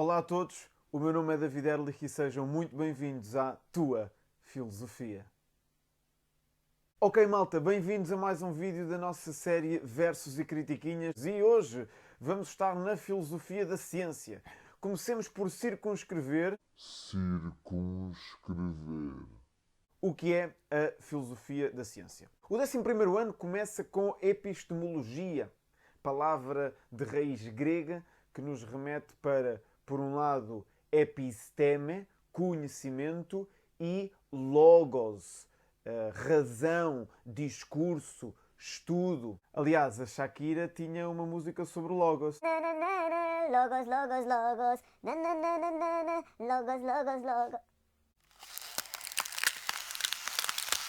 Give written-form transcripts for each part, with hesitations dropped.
Olá a todos, o meu nome é David Erlich e sejam muito bem-vindos à Tua Filosofia. Ok malta, bem-vindos a mais um vídeo da nossa série Versos e Critiquinhas e hoje vamos estar na filosofia da ciência. Comecemos por circunscrever o que é a filosofia da ciência. O 11º ano começa com epistemologia, palavra de raiz grega que nos remete para, por um lado, episteme, conhecimento, e logos, razão, discurso, estudo. Aliás, a Shakira tinha uma música sobre logos. Logos, logos, logos. Na, na, na, na, na, na. Logos, logos, logos.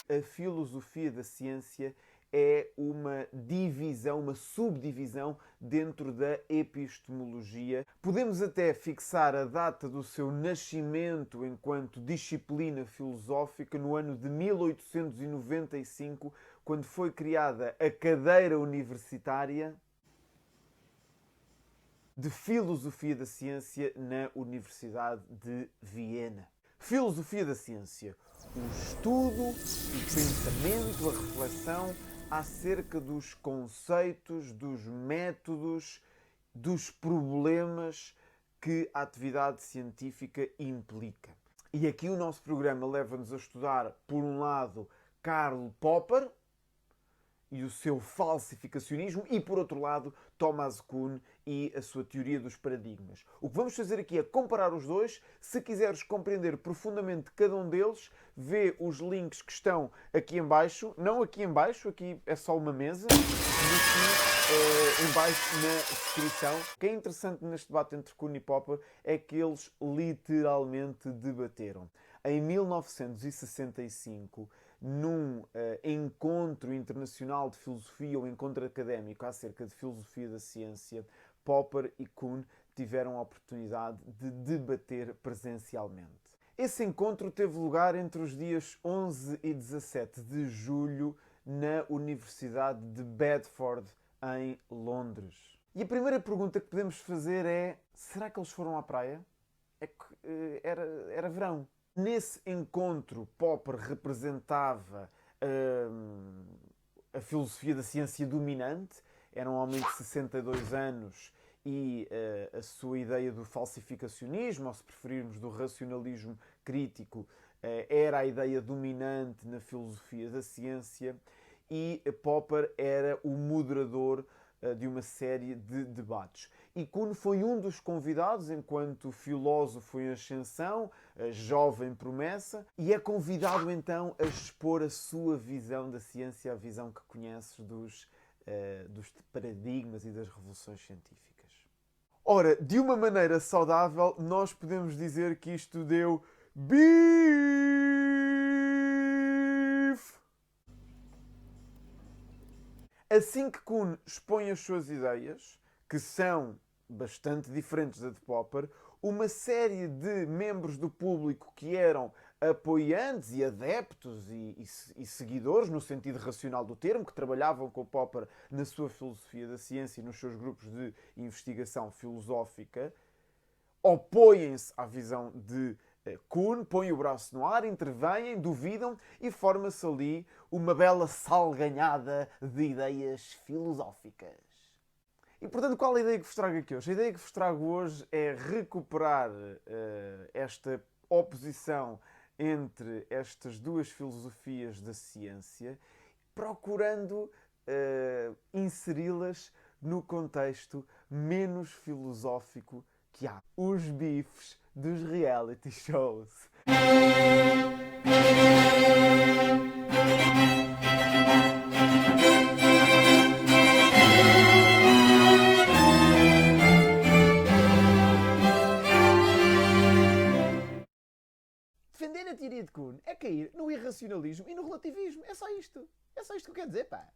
A filosofia da ciência é uma divisão, uma subdivisão dentro da epistemologia. Podemos até fixar a data do seu nascimento enquanto disciplina filosófica no ano de 1895, quando foi criada a cadeira universitária de Filosofia da Ciência na Universidade de Viena. Filosofia da ciência, o estudo, o pensamento, a reflexão acerca dos conceitos, dos métodos, dos problemas que a atividade científica implica. E aqui o nosso programa leva-nos a estudar, por um lado, Karl Popper e o seu falsificacionismo, e por outro lado, Thomas Kuhn e a sua teoria dos paradigmas. O que vamos fazer aqui é comparar os dois. Se quiseres compreender profundamente cada um deles, vê os links que estão aqui em baixo. Não aqui em baixo, aqui é só uma mesa, mas aqui em baixo na descrição. O que é interessante neste debate entre Kuhn e Popper é que eles literalmente debateram. Em 1965, num encontro internacional de filosofia, ou encontro académico acerca de filosofia da ciência, Popper e Kuhn tiveram a oportunidade de debater presencialmente. Esse encontro teve lugar entre os dias 11 e 17 de julho na Universidade de Bedford, em Londres. E a primeira pergunta que podemos fazer é: será que eles foram à praia? É que era verão. Nesse encontro, Popper representava a filosofia da ciência dominante. Era um homem de 62 anos e a sua ideia do falsificacionismo, ou se preferirmos do racionalismo crítico, era a ideia dominante na filosofia da ciência, e Popper era o moderador de uma série de debates. E Kuhn foi um dos convidados, enquanto filósofo em ascensão, jovem promessa, e é convidado então a expor a sua visão da ciência, a visão que conheces dos paradigmas e das revoluções científicas. Ora, de uma maneira saudável, nós podemos dizer que isto deu beef! Assim que Kuhn expõe as suas ideias, que são bastante diferentes da de Popper, uma série de membros do público que eram apoiantes e adeptos e seguidores, no sentido racional do termo, que trabalhavam com Popper na sua filosofia da ciência e nos seus grupos de investigação filosófica, opõem-se à visão de Kuhn, põem o braço no ar, intervêm, duvidam, e forma-se ali uma bela salganhada de ideias filosóficas. E, portanto, qual é a ideia que vos trago aqui hoje? A ideia que vos trago hoje é recuperar esta oposição entre estas duas filosofias da ciência, procurando inseri-las no contexto menos filosófico que há: os bifes dos reality shows. Defender a teoria de Kuhn é cair no irracionalismo e no relativismo. É só isto. É só isto que eu quero dizer, pá.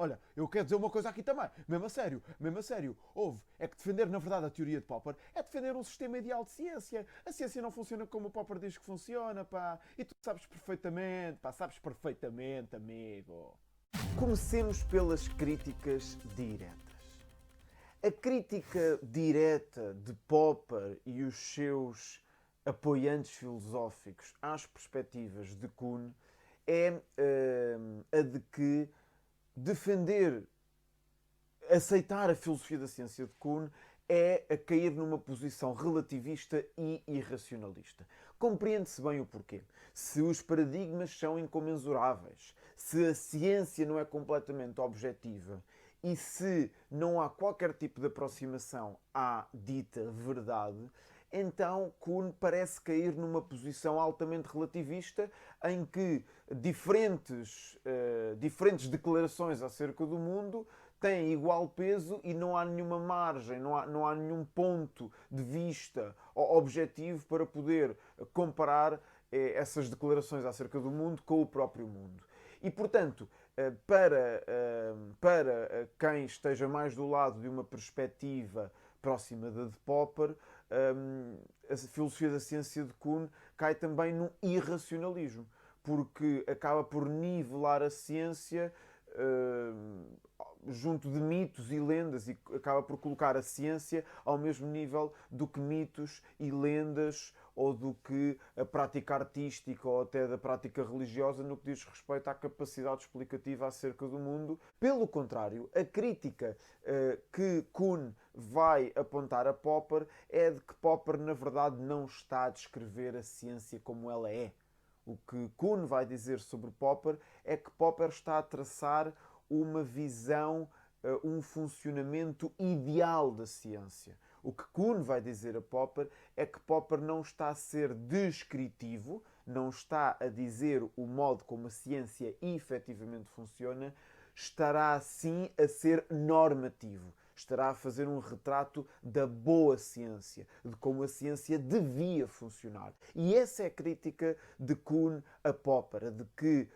Olha, eu quero dizer uma coisa aqui também, mesmo a sério, é que defender na verdade a teoria de Popper é defender um sistema ideal de ciência. A ciência não funciona como o Popper diz que funciona, pá, e tu sabes perfeitamente, amigo. Comecemos pelas críticas diretas. A crítica direta de Popper e os seus apoiantes filosóficos às perspectivas de Kuhn é a de que defender, aceitar a filosofia da ciência de Kuhn é a cair numa posição relativista e irracionalista. Compreende-se bem o porquê. Se os paradigmas são incomensuráveis, se a ciência não é completamente objetiva e se não há qualquer tipo de aproximação à dita verdade, então Kuhn parece cair numa posição altamente relativista em que diferentes declarações acerca do mundo têm igual peso e não há nenhuma margem, não há nenhum ponto de vista objetivo para poder comparar essas declarações acerca do mundo com o próprio mundo. E, portanto, para quem esteja mais do lado de uma perspectiva próxima da de Popper, a filosofia da ciência de Kuhn cai também num irracionalismo, porque acaba por nivelar a ciência junto de mitos e lendas e acaba por colocar a ciência ao mesmo nível do que mitos e lendas ou do que a prática artística ou até da prática religiosa no que diz respeito à capacidade explicativa acerca do mundo. Pelo contrário, a crítica que Kuhn vai apontar a Popper é de que Popper, na verdade, não está a descrever a ciência como ela é. O que Kuhn vai dizer sobre Popper é que Popper está a traçar uma visão, um funcionamento ideal da ciência. O que Kuhn vai dizer a Popper é que Popper não está a ser descritivo, não está a dizer o modo como a ciência efetivamente funciona, estará sim a ser normativo. Estará a fazer um retrato da boa ciência, de como a ciência devia funcionar. E essa é a crítica de Kuhn a Popper, de que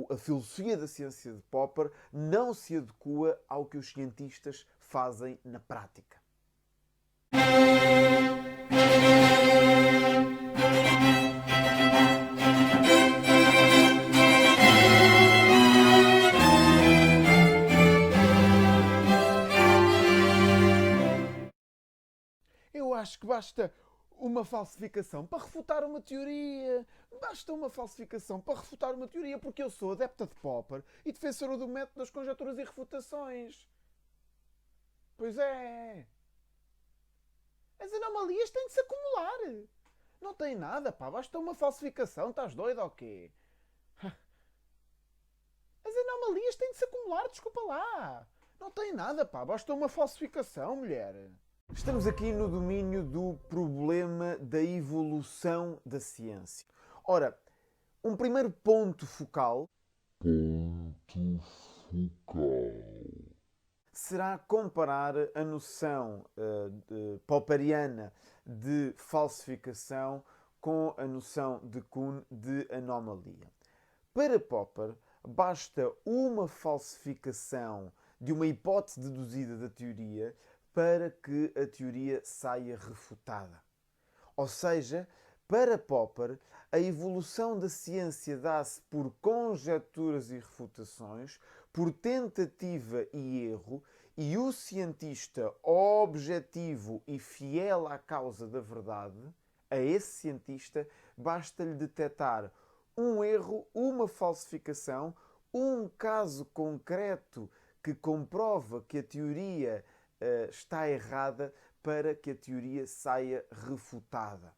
a filosofia da ciência de Popper não se adequa ao que os cientistas fazem na prática. Eu acho que basta uma falsificação para refutar uma teoria. Basta uma falsificação para refutar uma teoria, porque eu sou adepta de Popper e defensora do método das conjecturas e refutações. Pois é. As anomalias têm de se acumular. Não tem nada, pá. Basta uma falsificação. Estás doido ou quê? As anomalias têm de se acumular, desculpa lá. Não tem nada, pá. Basta uma falsificação, mulher. Estamos aqui no domínio do problema da evolução da ciência. Ora, um primeiro ponto focal será comparar a noção popperiana de falsificação com a noção de Kuhn de anomalia. Para Popper, basta uma falsificação de uma hipótese deduzida da teoria para que a teoria saia refutada. Ou seja, para Popper, a evolução da ciência dá-se por conjecturas e refutações, por tentativa e erro, e o cientista objetivo e fiel à causa da verdade, a esse cientista basta-lhe detectar um erro, uma falsificação, um caso concreto que comprova que a teoria está errada para que a teoria saia refutada.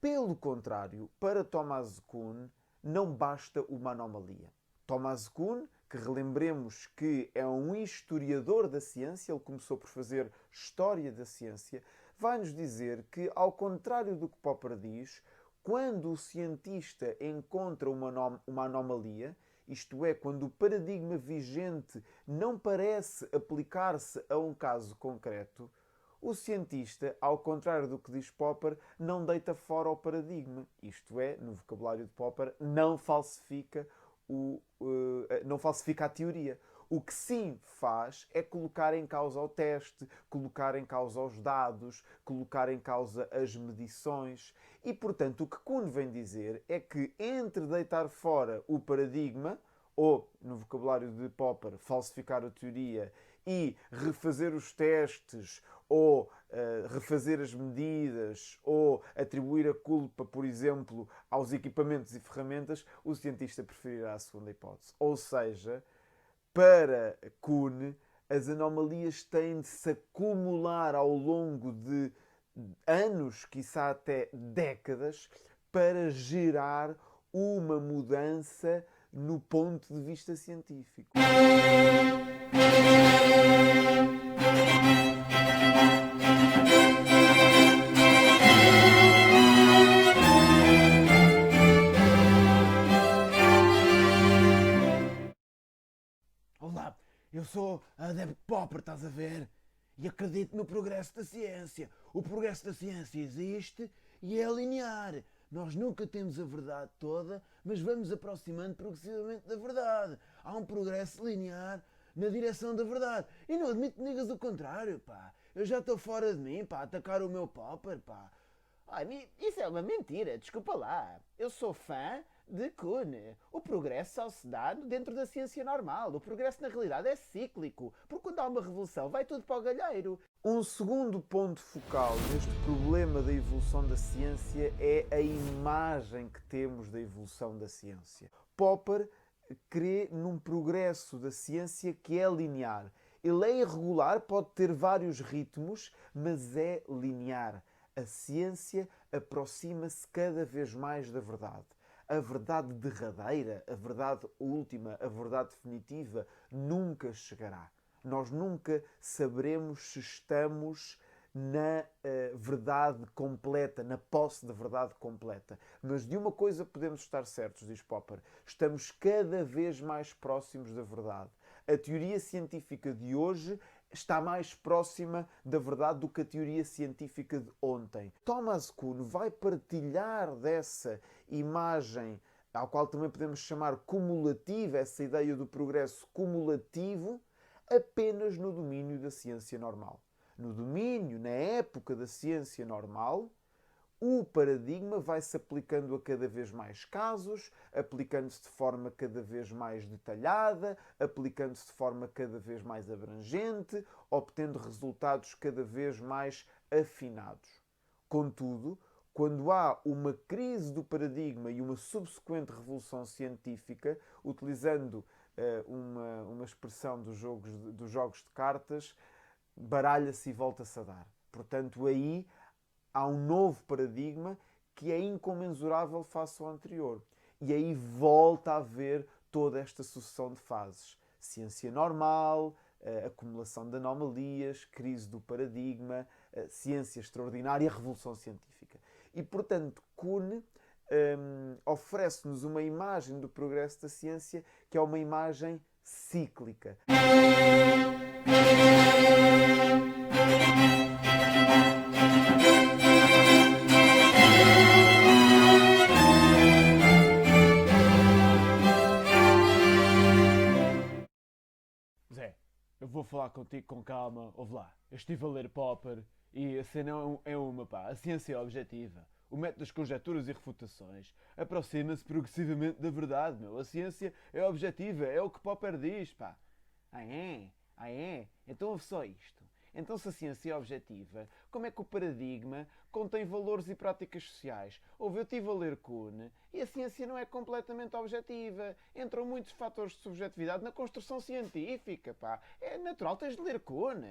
Pelo contrário, para Thomas Kuhn, não basta uma anomalia. Thomas Kuhn, que relembremos que é um historiador da ciência, ele começou por fazer história da ciência, vai-nos dizer que, ao contrário do que Popper diz, quando o cientista encontra uma anomalia, isto é, quando o paradigma vigente não parece aplicar-se a um caso concreto, o cientista, ao contrário do que diz Popper, não deita fora o paradigma. Isto é, no vocabulário de Popper, não falsifica a teoria. O que sim faz é colocar em causa o teste, colocar em causa os dados, colocar em causa as medições. E, portanto, o que Kuhn vem dizer é que entre deitar fora o paradigma, ou, no vocabulário de Popper, falsificar a teoria, e refazer os testes ou refazer as medidas ou atribuir a culpa, por exemplo, aos equipamentos e ferramentas, o cientista preferirá a segunda hipótese. Ou seja, para Kuhn, as anomalias têm de se acumular ao longo de anos, quiçá até décadas, para gerar uma mudança no ponto de vista científico. Olá, eu sou adepto Popper, estás a ver? E acredito no progresso da ciência. O progresso da ciência existe e é linear. Nós nunca temos a verdade toda, mas vamos aproximando progressivamente da verdade. Há um progresso linear na direção da verdade. E não admito que digas o contrário, pá. Eu já estou fora de mim, pá, a atacar o meu Popper, pá. Ai, isso é uma mentira, desculpa lá. Eu sou fã de Kuhn. O progresso só se dá dentro da ciência normal. O progresso na realidade é cíclico, porque quando há uma revolução vai tudo para o galheiro. Um segundo ponto focal neste problema da evolução da ciência é a imagem que temos da evolução da ciência. Popper crê num progresso da ciência que é linear. Ele é irregular, pode ter vários ritmos, mas é linear. A ciência aproxima-se cada vez mais da verdade. A verdade derradeira, a verdade última, a verdade definitiva nunca chegará. Nós nunca saberemos se estamos na verdade completa, na posse da verdade completa. Mas de uma coisa podemos estar certos, diz Popper, estamos cada vez mais próximos da verdade. A teoria científica de hoje está mais próxima da verdade do que a teoria científica de ontem. Thomas Kuhn vai partilhar dessa imagem, ao qual também podemos chamar cumulativa, essa ideia do progresso cumulativo, apenas no domínio da ciência normal. No domínio, na época da ciência normal, o paradigma vai-se aplicando a cada vez mais casos, aplicando-se de forma cada vez mais detalhada, aplicando-se de forma cada vez mais abrangente, obtendo resultados cada vez mais afinados. Contudo, quando há uma crise do paradigma e uma subsequente revolução científica, utilizando uma expressão dos jogos de cartas, baralha-se e volta-se a dar. Portanto, aí há um novo paradigma que é incomensurável face ao anterior. E aí volta a haver toda esta sucessão de fases. Ciência normal, acumulação de anomalias, crise do paradigma, ciência extraordinária, revolução científica. E, portanto, Kuhn oferece-nos uma imagem do progresso da ciência que é uma imagem cíclica. Zé, eu vou falar contigo com calma. Ouve lá, eu estive a ler Popper e a cena é uma, pá. A ciência é objetiva. O método das conjecturas e refutações aproxima-se progressivamente da verdade, meu. A ciência é objetiva, é o que Popper diz, pá. Ah é? Ah é? Então ouve só isto. Então se a ciência é objetiva, como é que o paradigma contém valores e práticas sociais? Eu estive a ler Kuhn e a ciência não é completamente objetiva. Entram muitos fatores de subjetividade na construção científica, pá. É natural, tens de ler Kuhn.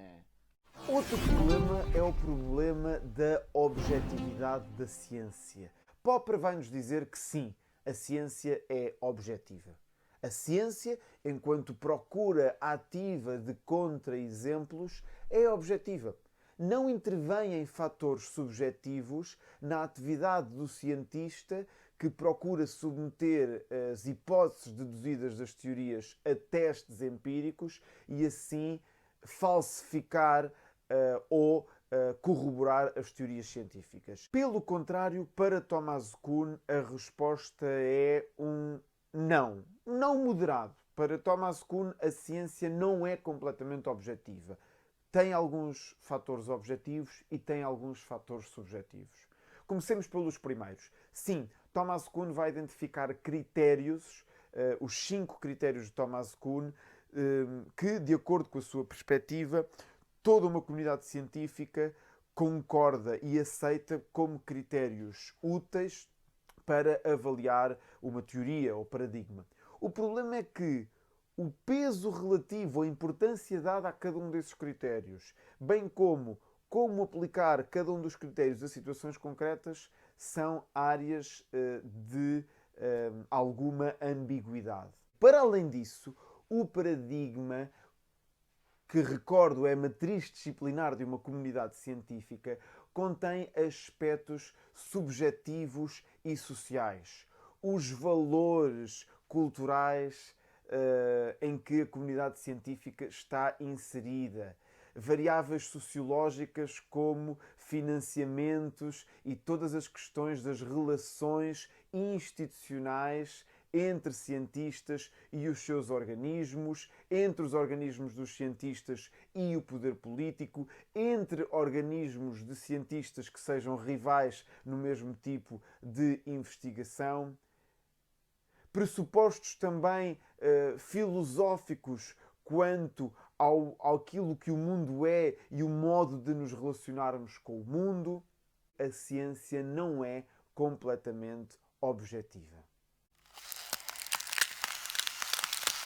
Outro problema é o problema da objetividade da ciência. Popper vai-nos dizer que sim, a ciência é objetiva. A ciência, enquanto procura ativa de contra-exemplos, é objetiva. Não intervém em fatores subjetivos na atividade do cientista que procura submeter as hipóteses deduzidas das teorias a testes empíricos e assim falsificar ou corroborar as teorias científicas. Pelo contrário, para Thomas Kuhn, a resposta é um não. Não moderado. Para Thomas Kuhn, a ciência não é completamente objetiva. Tem alguns fatores objetivos e tem alguns fatores subjetivos. Comecemos pelos primeiros. Sim, Thomas Kuhn vai identificar critérios, os 5 critérios de Thomas Kuhn, que, de acordo com a sua perspectiva, toda uma comunidade científica concorda e aceita como critérios úteis para avaliar uma teoria ou paradigma. O problema é que o peso relativo, a importância dada a cada um desses critérios, bem como aplicar cada um dos critérios a situações concretas, são áreas de alguma ambiguidade. Para além disso, o paradigma, que recordo é a matriz disciplinar de uma comunidade científica, contém aspectos subjetivos e sociais. Os valores culturais em que a comunidade científica está inserida. Variáveis sociológicas como financiamentos e todas as questões das relações institucionais entre cientistas e os seus organismos, entre os organismos dos cientistas e o poder político, entre organismos de cientistas que sejam rivais no mesmo tipo de investigação. Pressupostos também filosóficos quanto àquilo que o mundo é e o modo de nos relacionarmos com o mundo. A ciência não é completamente objetiva.